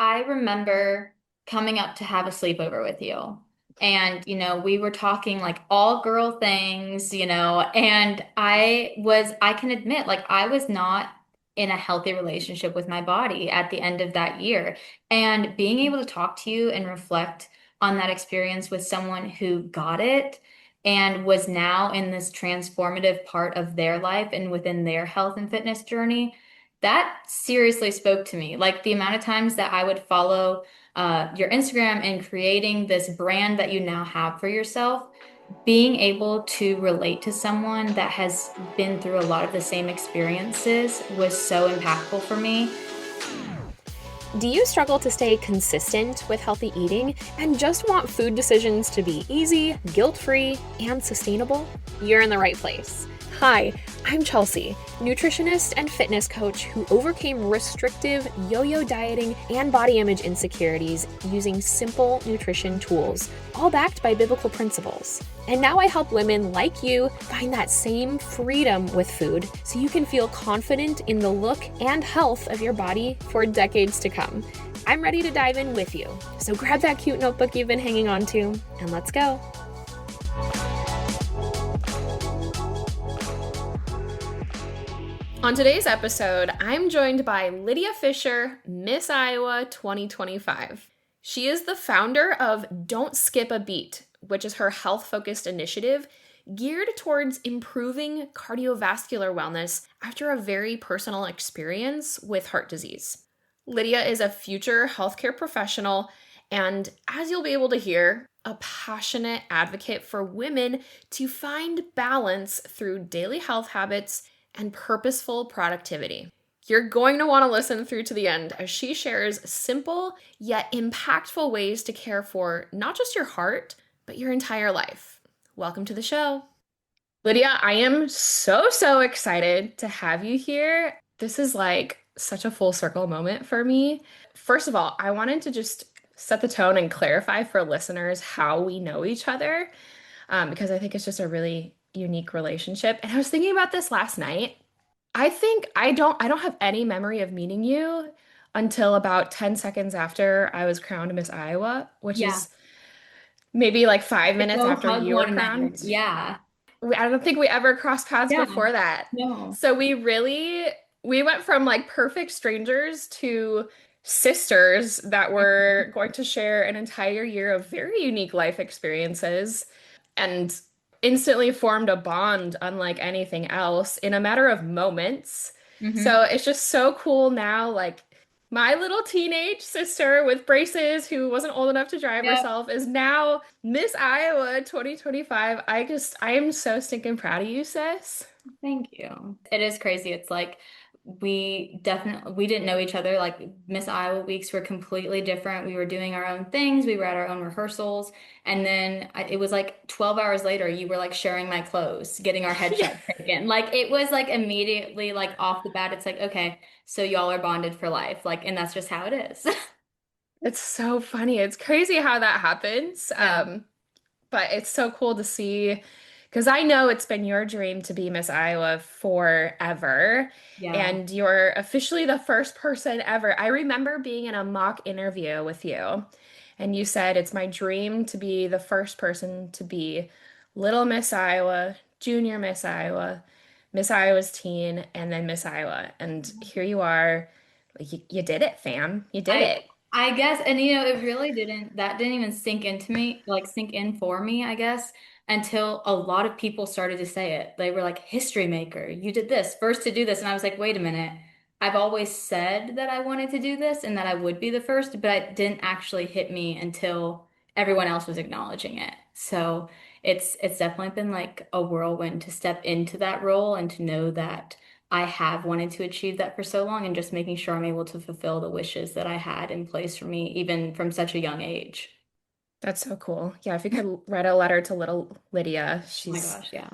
I remember coming up to have a sleepover with you. And, we were talking like all girl things, and I can admit, like, I was not in a healthy relationship with my body at the end of that year. And being able to talk to you and reflect on that experience with someone who got it and was now in this transformative part of their life and within their health and fitness journey, that seriously spoke to me. Like the amount of times that I would follow your Instagram and creating this brand that you now have for yourself, being able to relate to someone that has been through a lot of the same experiences was so impactful for me. Do you struggle to stay consistent with healthy eating and just want food decisions to be easy, guilt-free, and sustainable? You're in the right place. Hi, I'm Chelsea, nutritionist and fitness coach who overcame restrictive yo-yo dieting and body image insecurities using simple nutrition tools, all backed by biblical principles. And now I help women like you find that same freedom with food so you can feel confident in the look and health of your body for decades to come. I'm ready to dive in with you. So grab that cute notebook you've been hanging on to and let's go. On today's episode, I'm joined by Lydia Fisher, Miss Iowa 2025. She is the founder of Don't Skip a Beat, which is her health-focused initiative geared towards improving cardiovascular wellness after a very personal experience with heart disease. Lydia is a future healthcare professional and, as you'll be able to hear, a passionate advocate for women to find balance through daily health habits and purposeful productivity. You're going to want to listen through to the end as she shares simple yet impactful ways to care for not just your heart, but your entire life. Welcome to the show. Lydia, I am so excited to have you here. This is like such a full circle moment for me. First of all, I wanted to just set the tone and clarify for listeners how we know each other, because I think it's just a really unique relationship. And I was thinking about this last night. I think I don't have any memory of meeting you until about 10 seconds after I was crowned Miss Iowa, which Yeah. is maybe like 5 minutes Go after hug you were one another. crowned. Yeah. I don't think we ever crossed paths Yeah. before that. No. So we went from like perfect strangers to sisters that were going to share an entire year of very unique life experiences and instantly formed a bond unlike anything else in a matter of moments. Mm-hmm. So it's just so cool now, like my little teenage sister with braces who wasn't old enough to drive Yep. herself is now Miss Iowa 2025. I am so stinking proud of you, sis. Thank you. It is crazy. It's like we didn't know each other. Like Miss Iowa weeks were completely different. We were doing our own things. We were at our own rehearsals. And then it was like 12 hours later, you were like sharing my clothes, getting our Yeah. headshots taken. Like it was like immediately like off the bat, it's like, okay, so y'all are bonded for life. Like, and that's just how it is. It's so funny. It's crazy how that happens. Yeah. But it's so cool to see because I know it's been your dream to be Miss Iowa forever, Yeah. and you're officially the first person ever. I remember being in a mock interview with you, and you said, "It's my dream to be the first person to be Little Miss Iowa, Junior Miss Iowa, Miss Iowa's teen, and then Miss Iowa." And here you are. Like, you did it, fam. You did I it. I guess, and it really didn't even sink into me, like sink in for me, I guess, until a lot of people started to say it. They were like, history maker, you did this, first to do this. And I was like, wait a minute. I've always said that I wanted to do this and that I would be the first, but it didn't actually hit me until everyone else was acknowledging it. So it's definitely been like a whirlwind to step into that role and to know that I have wanted to achieve that for so long and just making sure I'm able to fulfill the wishes that I had in place for me, even from such a young age. That's so cool. Yeah, if you could write a letter to little Lydia, Oh my gosh, yeah.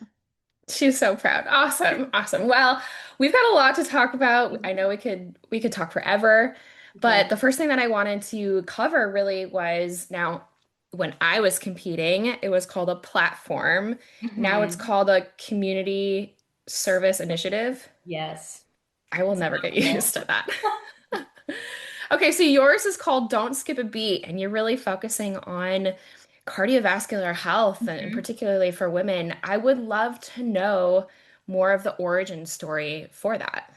she's so proud. Awesome. Awesome. Well, we've got a lot to talk about. I know we could talk forever, Sure. but the first thing that I wanted to cover really was now when I was competing, it was called a platform. Now it's Hmm. called a community service initiative. Yes. I will It's a never get mouthful. used to that. Okay, so yours is called Don't Skip a Beat, and you're really focusing on cardiovascular health, and Mhm. particularly for women. I would love to know more of the origin story for that.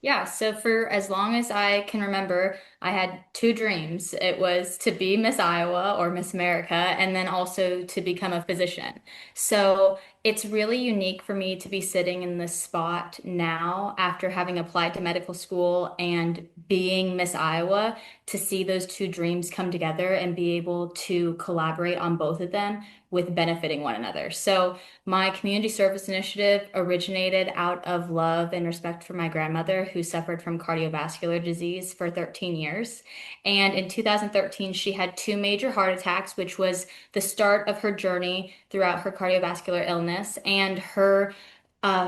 Yeah, so for as long as I can remember, I had two dreams. It was to be Miss Iowa or Miss America, and then also to become a physician. So it's really unique for me to be sitting in this spot now after having applied to medical school and being Miss Iowa to see those two dreams come together and be able to collaborate on both of them with benefiting one another. So my community service initiative originated out of love and respect for my grandmother, who suffered from cardiovascular disease for 13 years. And in 2013, she had two major heart attacks, which was the start of her journey throughout her cardiovascular illness. And her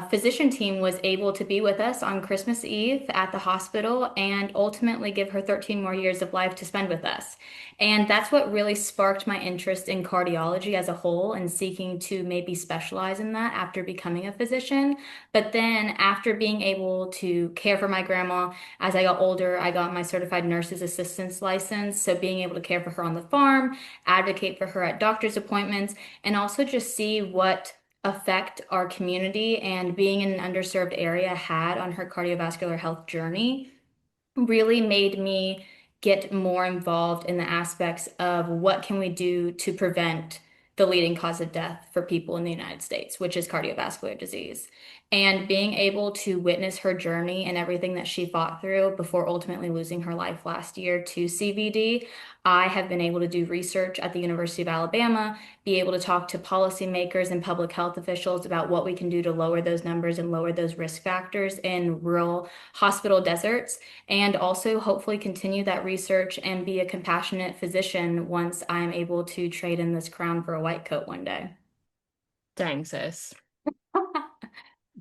physician team was able to be with us on Christmas Eve at the hospital and ultimately give her 13 more years of life to spend with us. And that's what really sparked my interest in cardiology as a whole and seeking to maybe specialize in that after becoming a physician. But then after being able to care for my grandma as I got older, I got my certified nurse's assistant's license. So being able to care for her on the farm, advocate for her at doctor's appointments, and also just see what effect our community and being in an underserved area had on her cardiovascular health journey really made me get more involved in the aspects of what can we do to prevent the leading cause of death for people in the United States, which is cardiovascular disease. And being able to witness her journey and everything that she fought through before ultimately losing her life last year to CVD, I have been able to do research at the University of Alabama, be able to talk to policymakers and public health officials about what we can do to lower those numbers and lower those risk factors in rural hospital deserts and also hopefully continue that research and be a compassionate physician once I'm able to trade in this crown for a white coat one day. Dang, sis.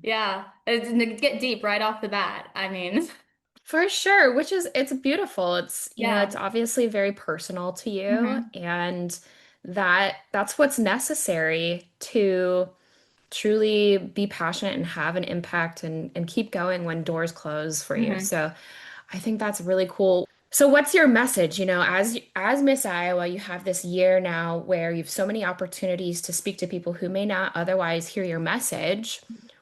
Yeah, it's get deep right off the bat. I mean, For sure, which is it's beautiful. It's yeah. obviously very personal to you, Hmm. and that's what's necessary to truly be passionate and have an impact and keep going when doors close for you. Hmm. So I think that's really cool. So what's your message? As Miss Iowa, you have this year now where you have so many opportunities to speak to people who may not otherwise hear your message.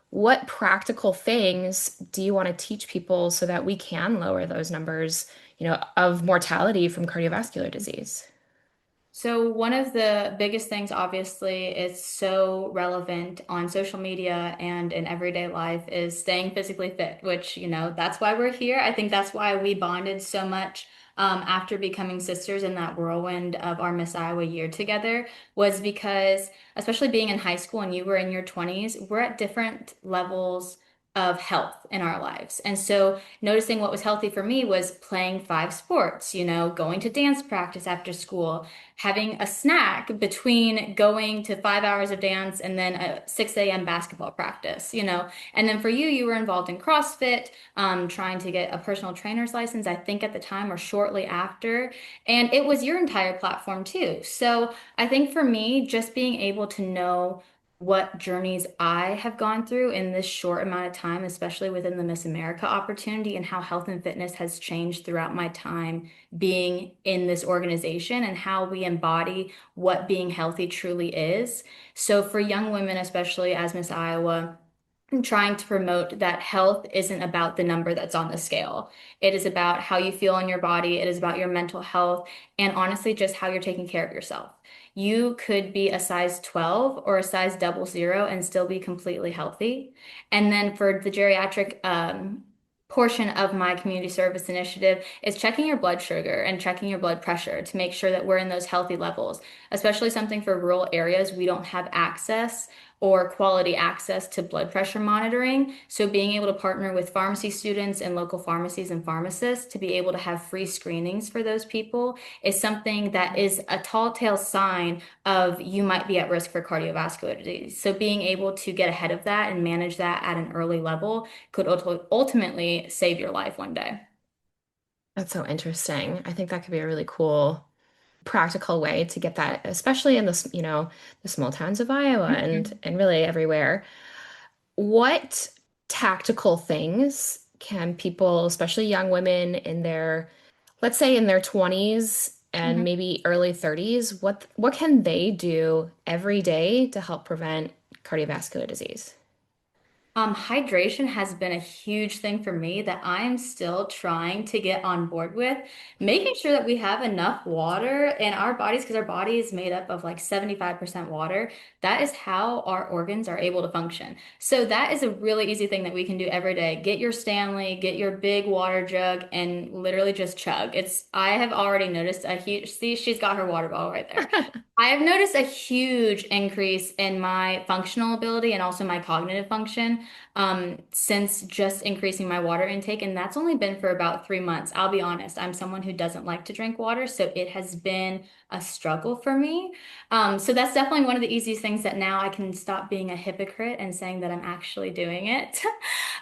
What practical things do you want to teach people so that we can lower those numbers, of mortality from cardiovascular disease? So one of the biggest things, obviously, is so relevant on social media and in everyday life is staying physically fit, which, that's why we're here. I think that's why we bonded so much after becoming sisters in that whirlwind of our Miss Iowa year together was because, especially being in high school and you were in your 20s, we're at different levels of health in our lives. And so noticing what was healthy for me was playing five sports, going to dance practice after school, having a snack between going to 5 hours of dance and then a 6 a.m. basketball practice, And then for you, you were involved in CrossFit, trying to get a personal trainer's license, I think at the time or shortly after. And it was your entire platform too. So I think for me, just being able to know what journeys I have gone through in this short amount of time, especially within the Miss America opportunity, and how health and fitness has changed throughout my time being in this organization and how we embody what being healthy truly is. So for young women, especially as Miss Iowa, I'm trying to promote that health isn't about the number that's on the scale. It is about how you feel in your body. It is about your mental health and honestly just how you're taking care of yourself. You could be a size 12 or a size 00 and still be completely healthy. And then for the geriatric portion of my community service initiative is checking your blood sugar and checking your blood pressure to make sure that we're in those healthy levels, especially something for rural areas. We don't have access or quality access to blood pressure monitoring. So being able to partner with pharmacy students and local pharmacies and pharmacists to be able to have free screenings for those people is something that is a tall tale sign of you might be at risk for cardiovascular disease. So being able to get ahead of that and manage that at an early level could ultimately save your life one day. That's so interesting. I think that could be a really cool practical way to get that, especially in the small towns of Iowa Mhm. and really everywhere. What tactical things can people, especially young women in their let's say in their 20s and maybe early 30s, what can they do every day to help prevent cardiovascular disease? Hydration has been a huge thing for me that I'm still trying to get on board with. Making sure that we have enough water in our bodies, because our body is made up of like 75% water. That is how our organs are able to function. So that is a really easy thing that we can do every day. Get your Stanley, get your big water jug, and literally just chug. I have already noticed a huge, see, she's got her water bottle right there. I have noticed a huge increase in my functional ability and also my cognitive function since just increasing my water intake. And that's only been for about 3 months. I'll be honest, I'm someone who doesn't like to drink water, so it has been a struggle for me. So that's definitely one of the easiest things that now I can stop being a hypocrite and saying that I'm actually doing it.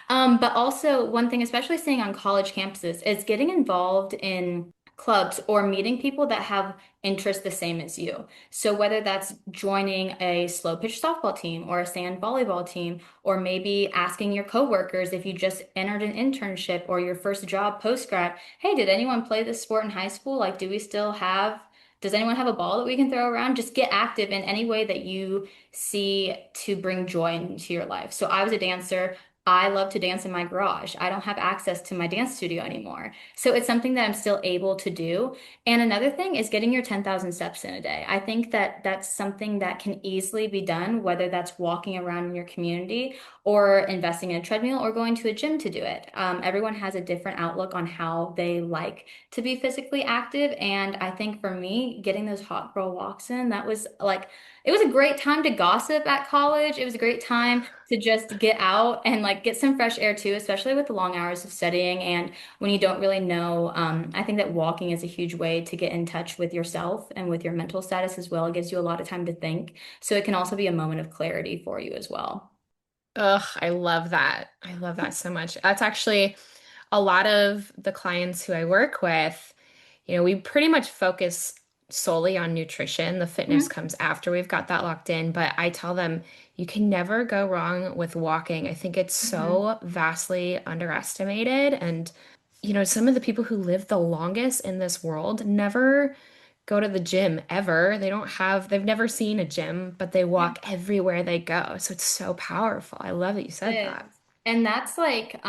But also, one thing, especially staying on college campuses, is getting involved in clubs or meeting people that have interests the same as you. So whether that's joining a slow pitch softball team or a sand volleyball team, or maybe asking your coworkers if you just entered an internship or your first job post grad, hey, did anyone play this sport in high school? Like, does anyone have a ball that we can throw around? Just get active in any way that you see to bring joy into your life. So I was a dancer. I love to dance in my garage. I don't have access to my dance studio anymore. So it's something that I'm still able to do. And another thing is getting your 10,000 steps in a day. I think that that's something that can easily be done, whether that's walking around in your community or investing in a treadmill or going to a gym to do it. Everyone has a different outlook on how they like to be physically active. And I think for me, getting those hot girl walks in, that was like, it was a great time to gossip at college. It was a great time to just get out and like get some fresh air too, especially with the long hours of studying and when you don't really know. I think that walking is a huge way to get in touch with yourself and with your mental status as well. It gives you a lot of time to think. So it can also be a moment of clarity for you as well. Ugh, I love that. I love that so much. That's actually a lot of the clients who I work with, we pretty much focus solely on nutrition. The fitness Mhm. comes after we've got that locked in, but I tell them you can never go wrong with walking. I think it's Mhm. so vastly underestimated. And, some of the people who live the longest in this world never go to the gym ever. They've never seen a gym, but they Yeah. walk everywhere they go. So it's so powerful. I love that you said It that. is. And that's like,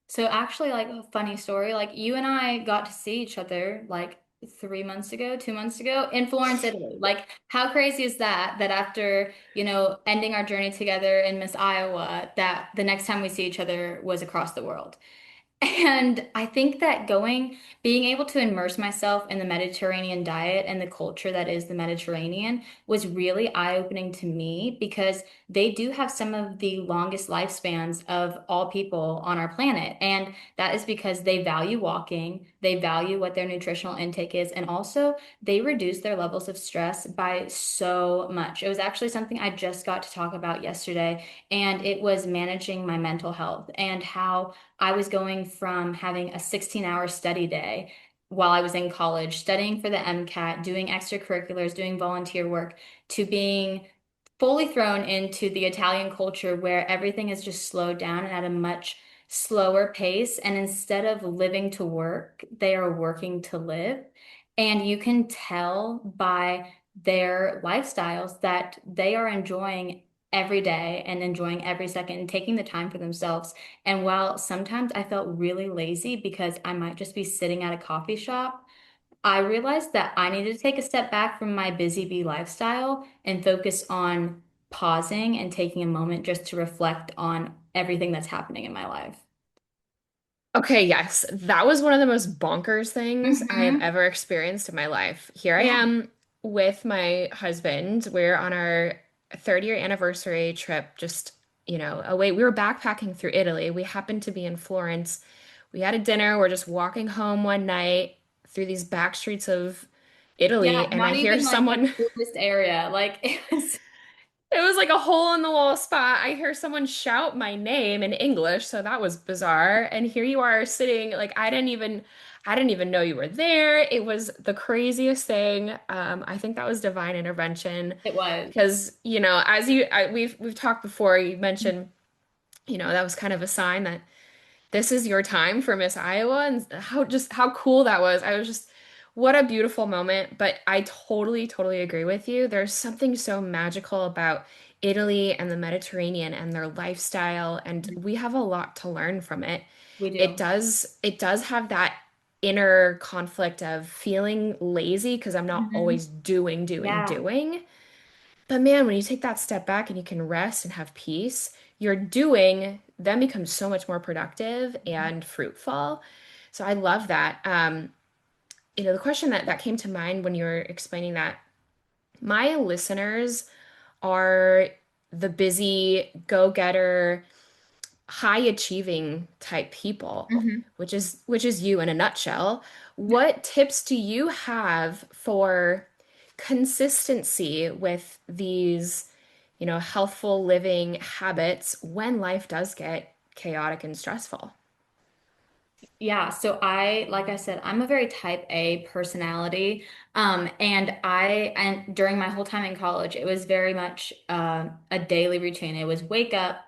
so actually like a funny story. Like you and I got to see each other like 3 months ago, 2 months ago in Florence, Italy. Like how crazy is that? That after, ending our journey together in Miss Iowa, that the next time we see each other was across the world. And I think that being able to immerse myself in the Mediterranean diet and the culture that is the Mediterranean was really eye-opening to me because they do have some of the longest lifespans of all people on our planet. And that is because they value walking, they value what their nutritional intake is, and also they reduce their levels of stress by so much. It was actually something I just got to talk about yesterday, and it was managing my mental health and how I was going from having a 16-hour study day while I was in college, studying for the MCAT, doing extracurriculars, doing volunteer work, to being fully thrown into the Italian culture where everything is just slowed down and at a much slower pace. And instead of living to work, they are working to live. And you can tell by their lifestyles that they are enjoying every day and enjoying every second and taking the time for themselves. And while sometimes I felt really lazy because I might just be sitting at a coffee shop, I realized that I needed to take a step back from my busy bee lifestyle and focus on pausing and taking a moment just to reflect on everything that's happening in my life. Okay, yes, that was one of the most bonkers things I have Hmm. ever experienced in my life. Here I Yeah. am with my husband. We're on our third year anniversary trip, just, away. We were backpacking through Italy. We happened to be in Florence. We had a dinner. We're just walking home one night through these back streets of Yeah, Italy, and I not hear even like the someone. coolest area. Like it was, It was like a hole in the wall spot. I hear someone shout my name in English, so that was bizarre. And here you are sitting, like I didn't even know you were there. It was the craziest thing. I think that was divine intervention it was. because, as we've talked before, you mentioned, that was kind of a sign that this is your time for Miss Iowa, and how cool that was. I was just what a beautiful moment. But I totally agree with you. There's something so magical about Italy and the Mediterranean and their lifestyle, and we have a lot to learn from it. We It do. does have that inner conflict of feeling lazy because I'm not Hmm. always Yeah. doing. But man, when you take that step back and you can rest and have peace, your doing then becomes so much more productive and fruitful. So I love that. The question that came to mind when you were explaining that, my listeners are the busy, go-getter, high achieving type people, Hmm. which is you in a nutshell. What tips do you have for consistency with these, healthful living habits when life does get chaotic and stressful? Yeah, so like I said, I'm a very type A personality. And during my whole time in college, it was very much a daily routine. It was wake up,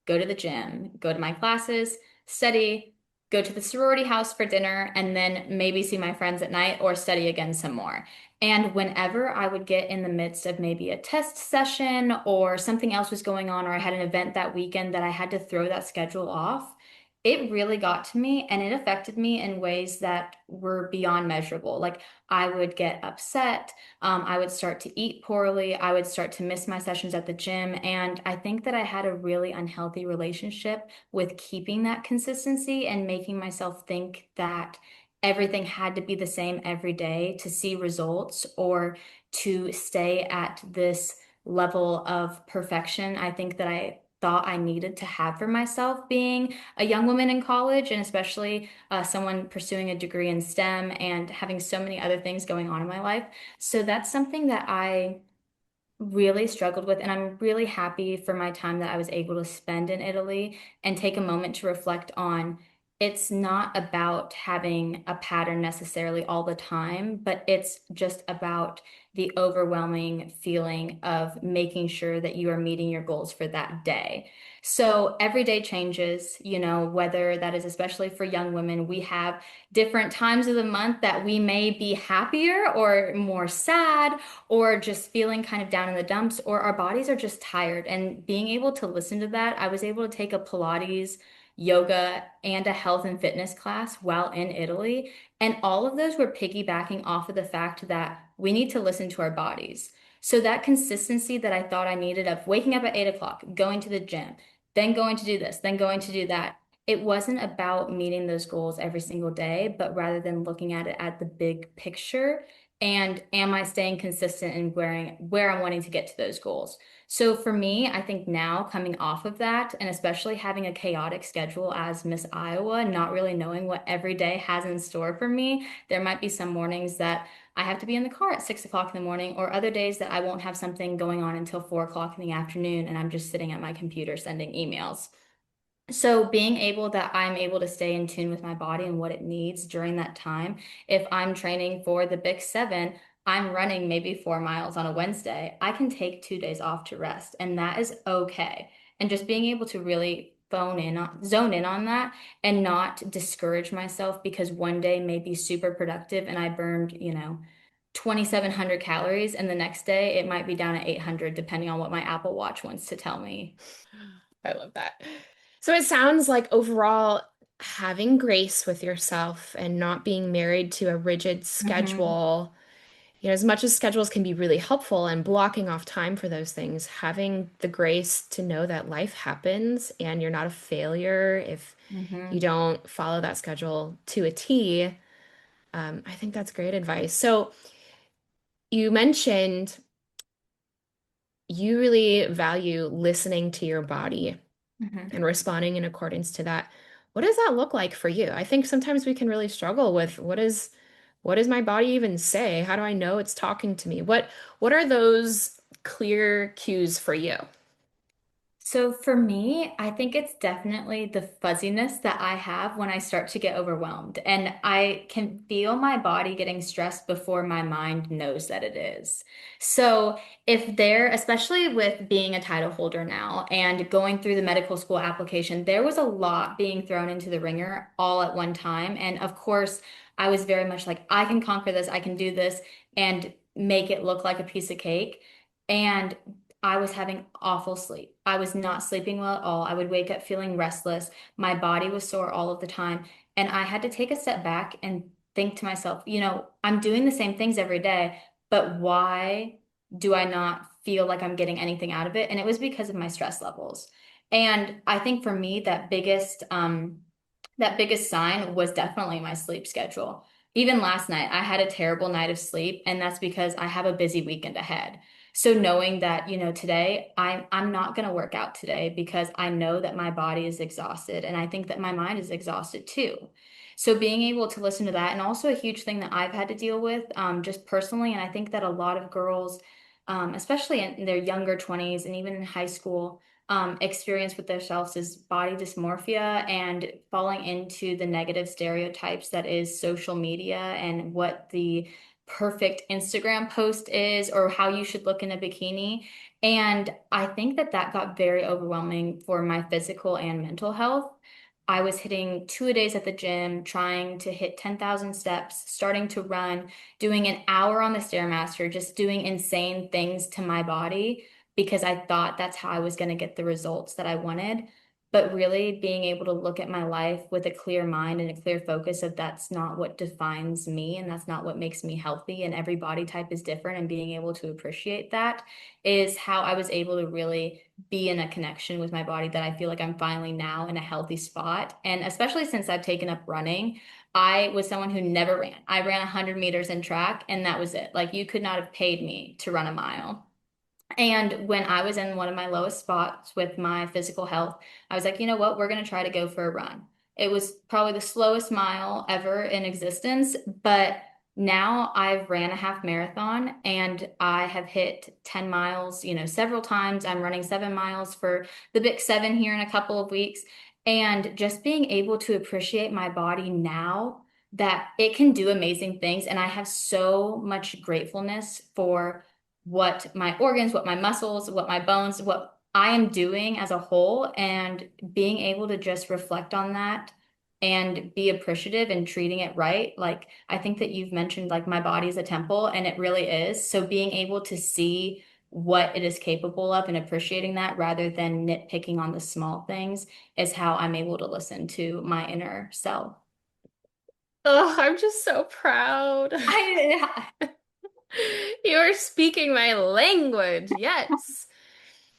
go to the gym, go to my classes, study, go to the sorority house for dinner, and then maybe see my friends at night or study again some more. And whenever I would get in the midst of maybe a test session or something else was going on, or I had an event that weekend that I had to throw that schedule off, it really got to me and it affected me in ways that were beyond measurable. Like I would get upset. I would start to eat poorly. I would start to miss my sessions at the gym. And I think that I had a really unhealthy relationship with keeping that consistency and making myself think that everything had to be the same every day to see results or to stay at this level of perfection. I think that I thought I needed to have for myself being a young woman in college, and especially someone pursuing a degree in STEM and having so many other things going on in my life. So that's something that I really struggled with, and I'm really happy for my time that I was able to spend in Italy and take a moment to reflect on it's not about having a pattern necessarily all the time, but it's just about the overwhelming feeling of making sure that you are meeting your goals for that day. So every day changes, whether that is especially for young women, we have different times of the month that we may be happier or more sad or just feeling kind of down in the dumps, or our bodies are just tired. And being able to listen to that, I was able to take a Pilates, yoga, and a health and fitness class while in Italy. And all of those were piggybacking off of the fact that we need to listen to our bodies. So that consistency that I thought I needed of waking up at 8 o'clock, going to the gym, then going to do this, then going to do that. It wasn't about meeting those goals every single day, but rather than looking at it at the big picture and am I staying consistent in where I'm wanting to get to those goals? So for me, I think now coming off of that, and especially having a chaotic schedule as Miss Iowa, not really knowing what every day has in store for me, there might be some mornings that I have to be in the car at 6 o'clock in the morning, or other days that I won't have something going on until 4 o'clock in the afternoon, and I'm just sitting at my computer sending emails. So being able that I'm able to stay in tune with my body and what it needs during that time. If I'm training for the Big Seven, I'm running maybe 4 miles on a Wednesday. I can take 2 days off to rest, and that is okay. And just being able to really zone in on that and not discourage myself because one day may be super productive and I burned, 2,700 calories, and the next day it might be down at 800, depending on what my Apple Watch wants to tell me. I love that. So it sounds like overall having grace with yourself and not being married to a rigid Hmm. schedule. As much as schedules can be really helpful and blocking off time for those things, having the grace to know that life happens and you're not a failure if you Hmm. don't follow that schedule to a T, I think that's great advice. So you mentioned you really value listening to your body Hmm. and responding in accordance to that. What does that look like for you? I think sometimes we can really struggle with what does my body even say? How do I know it's talking to me? What are those clear cues for you? So for me, I think it's definitely the fuzziness that I have when I start to get overwhelmed. And I can feel my body getting stressed before my mind knows that it is. So if there, especially with being a title holder now and going through the medical school application, there was a lot being thrown into the ringer all at one time. And of course, I was very much like, I can conquer this, I can do this, and make it look like a piece of cake. And I was having awful sleep. I was not sleeping well at all. I would wake up feeling restless. My body was sore all of the time. And I had to take a step back and think to myself, I'm doing the same things every day, but why do I not feel like I'm getting anything out of it? And it was because of my stress levels. And I think for me, that biggest sign was definitely my sleep schedule. Even last night, I had a terrible night of sleep, and that's because I have a busy weekend ahead. So knowing that, today I'm not going to work out today because I know that my body is exhausted and I think that my mind is exhausted too. So being able to listen to that, and also a huge thing that I've had to deal with just personally, and I think that a lot of girls, especially in their younger 20s and even in high school, experience with themselves is body dysmorphia and falling into the negative stereotypes that is social media and what the perfect Instagram post is or how you should look in a bikini. And I think that that got very overwhelming for my physical and mental health. I was hitting 2 a days at the gym, trying to hit 10,000 steps, starting to run, doing an hour on the Stairmaster, just doing insane things to my body because I thought that's how I was going to get the results that I wanted. But really being able to look at my life with a clear mind and a clear focus of that's not what defines me and that's not what makes me healthy. And every body type is different. And being able to appreciate that is how I was able to really be in a connection with my body that I feel like I'm finally now in a healthy spot. And especially since I've taken up running, I was someone who never ran. I ran 100 meters in track and that was it. Like you could not have paid me to run a mile. And when I was in one of my lowest spots with my physical health, I was like, you know what? We're going to try to go for a run. It was probably the slowest mile ever in existence, but now I've ran a half marathon and I have hit 10 miles, several times. I'm running 7 miles for the Big Seven here in a couple of weeks. And just being able to appreciate my body now that it can do amazing things. And I have so much gratefulness for what my organs, what my muscles, what my bones, what I am doing as a whole, and being able to just reflect on that and be appreciative and treating it right. Like, I think that you've mentioned, like, my body is a temple, and it really is. So, being able to see what it is capable of and appreciating that rather than nitpicking on the small things is how I'm able to listen to my inner self. Oh, I'm just so proud. I, You are speaking my language. Yes.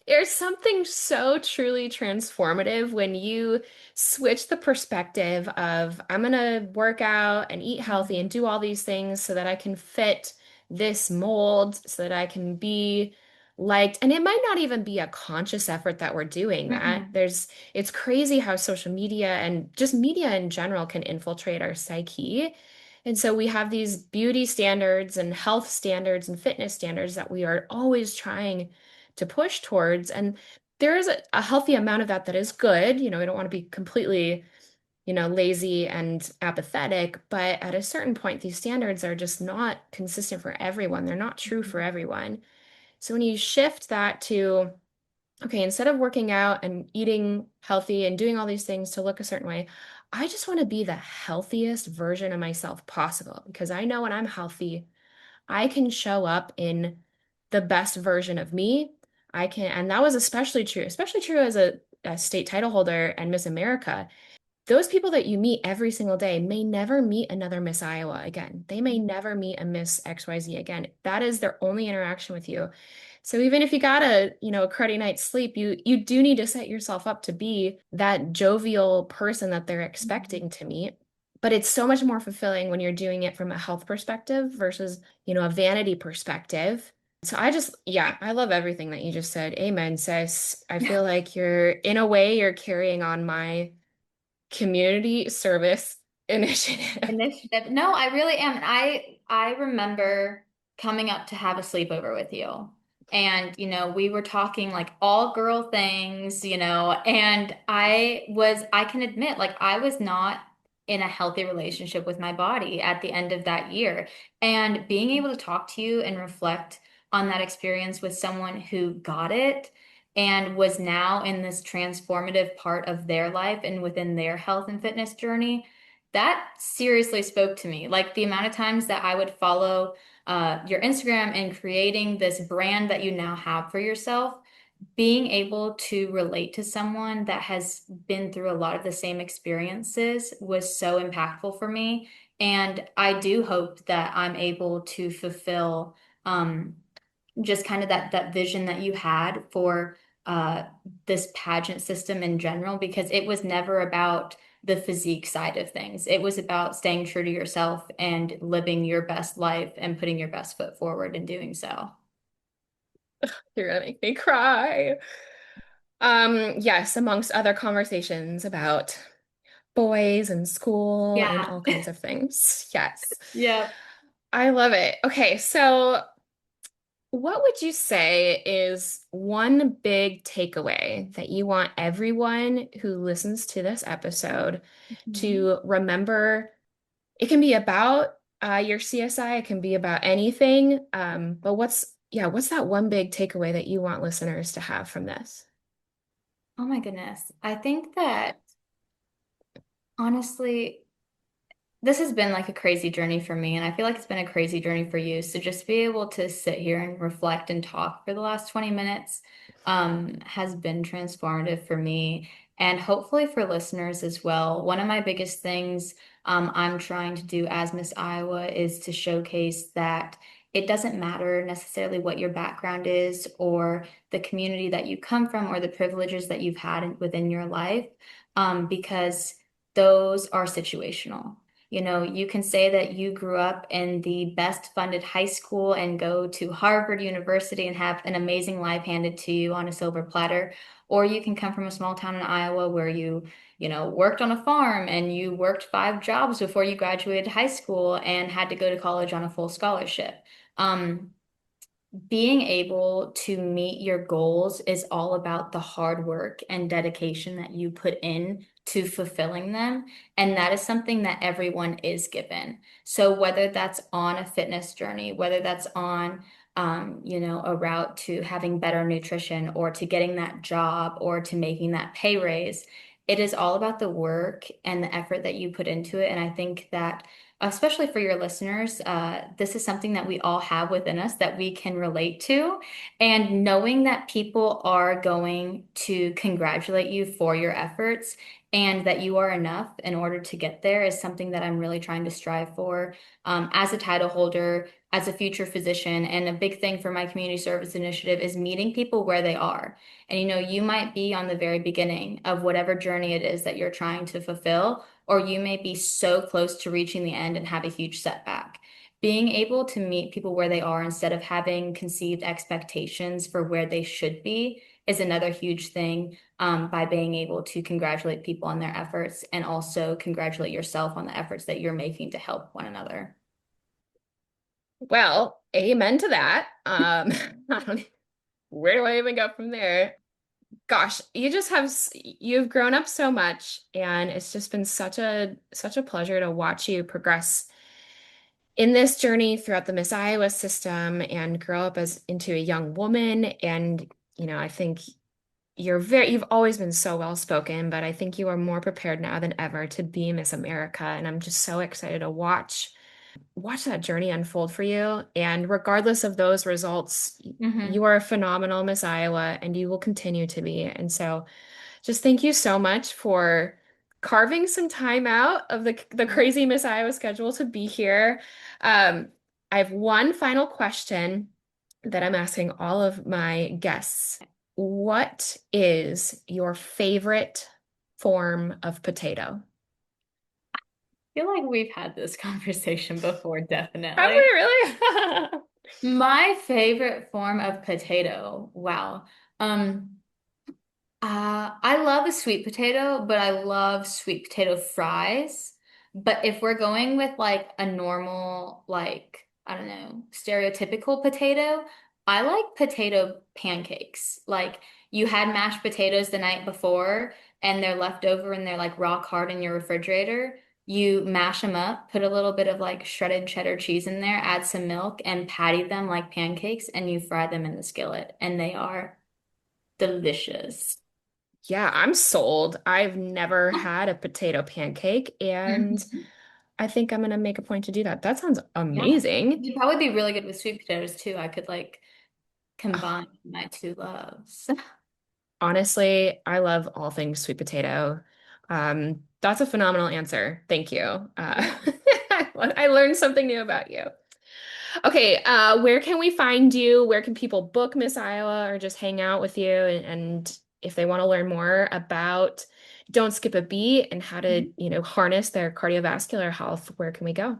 There's something so truly transformative when you switch the perspective of, I'm gonna work out and eat healthy and do all these things so that I can fit this mold, so that I can be liked. And it might not even be a conscious effort that we're doing that. Mhm. It's crazy how social media and just media in general can infiltrate our psyche. And so we have these beauty standards and health standards and fitness standards that we are always trying to push towards. And there is a healthy amount of that that is good. We don't want to be completely, lazy and apathetic, but at a certain point, these standards are just not consistent for everyone. They're not true for everyone. So when you shift that to, okay, instead of working out and eating healthy and doing all these things to look a certain way, I just want to be the healthiest version of myself possible because I know when I'm healthy, I can show up in the best version of me. And that was especially true as a state title holder and Miss America. Those people that you meet every single day may never meet another Miss Iowa again. They may never meet a Miss XYZ again. That is their only interaction with you. So even if you got a cruddy night's sleep, you do need to set yourself up to be that jovial person that they're Mhm. expecting to meet. But it's so much more fulfilling when you're doing it from a health perspective versus, a vanity perspective. So yeah, I love everything that you just said. Amen, sis. I feel like in a way, you're carrying on my community service initiative. Initiative. No, I really am. And I remember coming up to have a sleepover with you. And, we were talking like all girl things, and I can admit, like, I was not in a healthy relationship with my body at the end of that year. And being able to talk to you and reflect on that experience with someone who got it and was now in this transformative part of their life and within their health and fitness journey, that seriously spoke to me. Like the amount of times that I would follow your Instagram and creating this brand that you now have for yourself, being able to relate to someone that has been through a lot of the same experiences was so impactful for me. And I do hope that I'm able to fulfill um, just kind of that vision that you had for uh, this pageant system in general, because it was never about the physique side of things. It was about staying true to yourself and living your best life and putting your best foot forward in doing so. You're gonna make me cry. Yes, amongst other conversations about boys and school and Yeah. all kinds of things. Yes. Yep. I love it. Okay, so what would you say is one big takeaway that you want everyone who listens to this episode Mhm. to remember? It can be about your CSI, it can be about anything. But what's that one big takeaway that you want listeners to have from this? Oh my goodness. I think that honestly, this has been like a crazy journey for me, and I feel like it's been a crazy journey for you. So just be able to sit here and reflect and talk for the last 20 minutes has been transformative for me, and hopefully for listeners as well. One of my biggest things I'm trying to do as Miss Iowa is to showcase that it doesn't matter necessarily what your background is or the community that you come from or the privileges that you've had within your life, because those are situational. You can say that you grew up in the best funded high school and go to Harvard University and have an amazing life handed to you on a silver platter. Or you can come from a small town in Iowa where you worked on a farm and you worked 5 jobs before you graduated high school and had to go to college on a full scholarship. Um, Being able to meet your goals is all about the hard work and dedication that you put in to fulfilling them. And that is something that everyone is given. So whether that's on a fitness journey, whether that's on a route to having better nutrition or to getting that job or to making that pay raise, it is all about the work and the effort that you put into it. And I think that especially for your listeners, this is something that we all have within us that we can relate to. And knowing that people are going to congratulate you for your efforts and that you are enough in order to get there is something that I'm really trying to strive for as a title holder, as a future physician. And a big thing for my community service initiative is meeting people where they are. And you might be on the very beginning of whatever journey it is that you're trying to fulfill, or you may be so close to reaching the end and have a huge setback. Being able to meet people where they are instead of having conceived expectations for where they should be is another huge thing, by being able to congratulate people on their efforts and also congratulate yourself on the efforts that you're making to help one another. Well, amen to that. I don't, where do I even go from there? Gosh, you've grown up so much, and it's just been such a pleasure to watch you progress in this journey throughout the Miss Iowa system and grow up as into a young woman. And I think you've always been so well spoken, but I think you are more prepared now than ever to be Miss America. And I'm just so excited to watch that journey unfold for you. And regardless of those results, Hmm. you are a phenomenal Miss Iowa, and you will continue to be. And so just thank you so much for carving some time out of the crazy Miss Iowa schedule to be here. Um, I have one final question that I'm asking all of my guests. What is your favorite form of potato? I feel like we've had this conversation before, Have we definitely. really? My favorite form of potato, wow. Um, I love a sweet potato, but I love sweet potato fries. But if we're going with like a normal, like, I don't know, stereotypical potato, I like potato pancakes. Like you had mashed potatoes the night before and they're left over and they're like rock hard in your refrigerator. You mash them up, put a little bit of like shredded cheddar cheese in there, add some milk and patty them like pancakes and you fry them in the skillet and they are delicious. Yeah, I'm sold. I've never had a potato pancake, and Mhm. I think I'm gonna make a point to do that. That sounds Yeah. amazing. You'd probably be really good with sweet potatoes too. I could like combine my two loves. Honestly, I love all things sweet potato. That's a phenomenal answer. Thank you. Yeah. I learned something new about you. Okay, where can we find you? Where can people book Miss Iowa or just hang out with you? And if they want to learn more about Don't Skip a Beat and how to, harness their cardiovascular health, where can we go?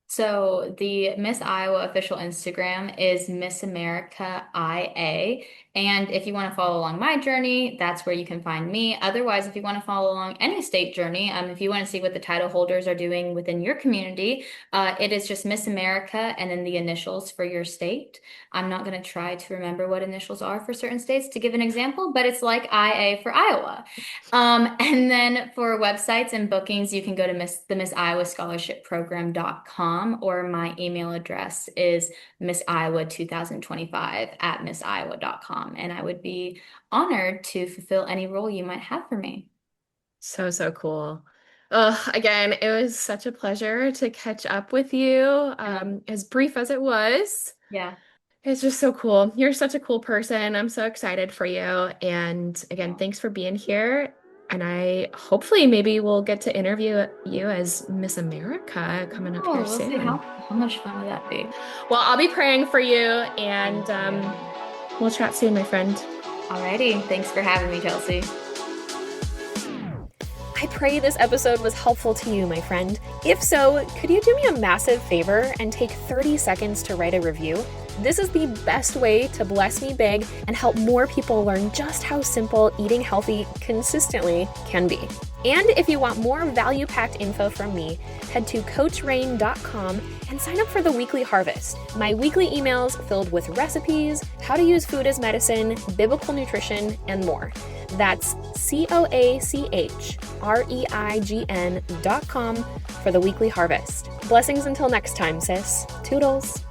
So the Miss Iowa official Instagram is Miss America IA. And if you want to follow along my journey, that's where you can find me. Otherwise, if you want to follow along any state journey, if you want to see what the title holders are doing within your community, it is just Miss America and then the initials for your state. I'm not going to try to remember what initials are for certain states to give an example, but it's like IA for Iowa. And then for websites and bookings, you can go to the Miss Iowa Scholarship Program.com, or my email address is Miss Iowa 2025 at missiowa.com. And I would be honored to fulfill any role you might have for me. So, so cool. Again, it was such a pleasure to catch up with you, Yeah. as brief as it was. Yeah. It's just so cool. You're such a cool person. I'm so excited for you. And again, Yeah. thanks for being here. And I hopefully maybe we'll get to interview you as Miss America coming up here Oh, we'll see soon. how much fun would that be? Well, I'll be praying for you, and Thank you. we'll chat soon, my friend. Alrighty. Thanks for having me, Chelsea. I pray this episode was helpful to you, my friend. If so, could you do me a massive favor and take 30 seconds to write a review? This is the best way to bless me big and help more people learn just how simple eating healthy consistently can be. And if you want more value-packed info from me, head to coachrain.com and sign up for the Weekly Harvest, my weekly emails filled with recipes, how to use food as medicine, biblical nutrition, and more. That's coachreign.com for the Weekly Harvest. Blessings until next time, sis. Toodles.